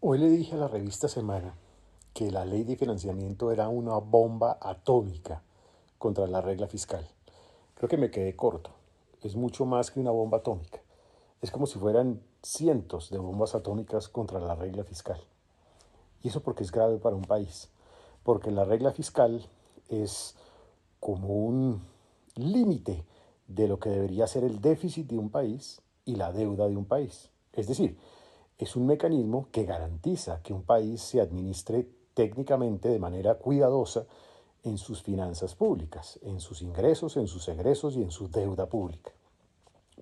Hoy le dije a la revista Semana que la ley de financiamiento era una bomba atómica contra la regla fiscal. Creo que me quedé corto. Es mucho más que una bomba atómica. Es como si fueran cientos de bombas atómicas contra la regla fiscal. Y eso porque es grave para un país. Porque la regla fiscal es como un límite de lo que debería ser el déficit de un país y la deuda de un país. Es decir, es un mecanismo que garantiza que un país se administre técnicamente de manera cuidadosa en sus finanzas públicas, en sus ingresos, en sus egresos y en su deuda pública.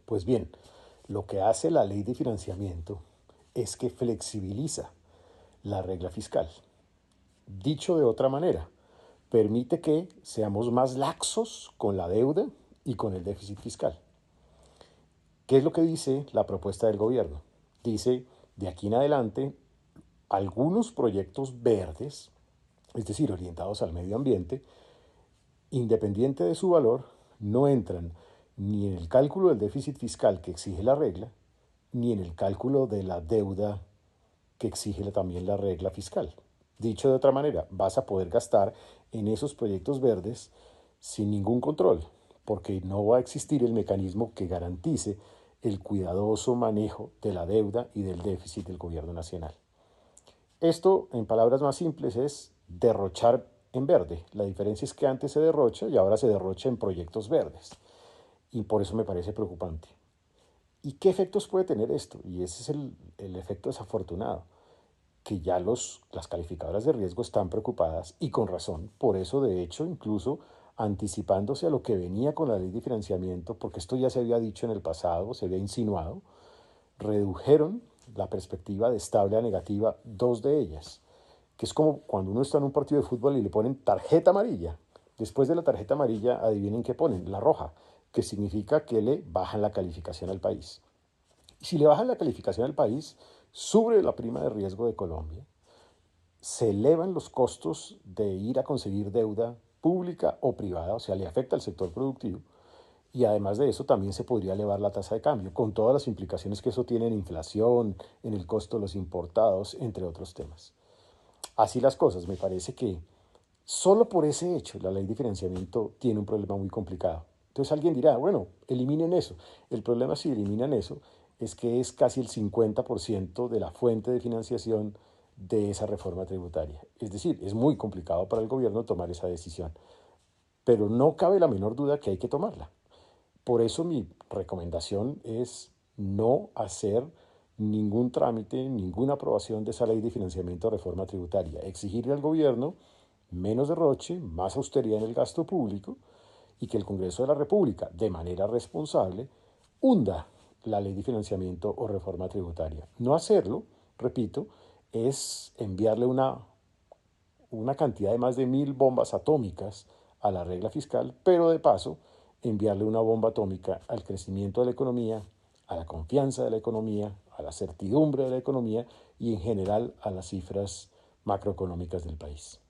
Pues bien, lo que hace la ley de financiamiento es que flexibiliza la regla fiscal. Dicho de otra manera, permite que seamos más laxos con la deuda y con el déficit fiscal. ¿Qué es lo que dice la propuesta del gobierno? Dice, de aquí en adelante, algunos proyectos verdes, es decir, orientados al medio ambiente, independiente de su valor, no entran ni en el cálculo del déficit fiscal que exige la regla, ni en el cálculo de la deuda que exige también la regla fiscal. Dicho de otra manera, vas a poder gastar en esos proyectos verdes sin ningún control, porque no va a existir el mecanismo que garantice el cuidadoso manejo de la deuda y del déficit del gobierno nacional. Esto, en palabras más simples, es derrochar en verde. La diferencia es que antes se derrocha y ahora se derrocha en proyectos verdes. Y por eso me parece preocupante. ¿Y qué efectos puede tener esto? Y ese es el efecto desafortunado, que ya las calificadoras de riesgo están preocupadas y con razón. Por eso, de hecho, incluso anticipándose a lo que venía con la ley de financiamiento, porque esto ya se había dicho en el pasado, se había insinuado, redujeron la perspectiva de estable a negativa dos de ellas, que es como cuando uno está en un partido de fútbol y le ponen tarjeta amarilla. Después de la tarjeta amarilla, adivinen qué ponen, la roja, que significa que le bajan la calificación al país. Y si le bajan la calificación al país, sube la prima de riesgo de Colombia, se elevan los costos de ir a conseguir deuda pública o privada, o sea, le afecta al sector productivo, y además de eso también se podría elevar la tasa de cambio, con todas las implicaciones que eso tiene en inflación, en el costo de los importados, entre otros temas. Así las cosas, me parece que solo por ese hecho la ley de financiamiento tiene un problema muy complicado. Entonces alguien dirá, bueno, eliminen eso. El problema si eliminan eso es que es casi el 50% de la fuente de financiación de esa reforma tributaria. Es decir, es muy complicado para el gobierno tomar esa decisión, pero no cabe la menor duda que hay que tomarla. Por eso mi recomendación es no hacer ningún trámite, ninguna aprobación de esa ley de financiamiento de reforma tributaria. Exigirle al gobierno menos derroche, más austeridad en el gasto público y que el Congreso de la República, de manera responsable, hunda la ley de financiamiento o reforma tributaria. No hacerlo, repito, es enviarle una cantidad de más de 1000 bombas atómicas a la regla fiscal, pero de paso enviarle una bomba atómica al crecimiento de la economía, a la confianza de la economía, a la certidumbre de la economía y en general a las cifras macroeconómicas del país.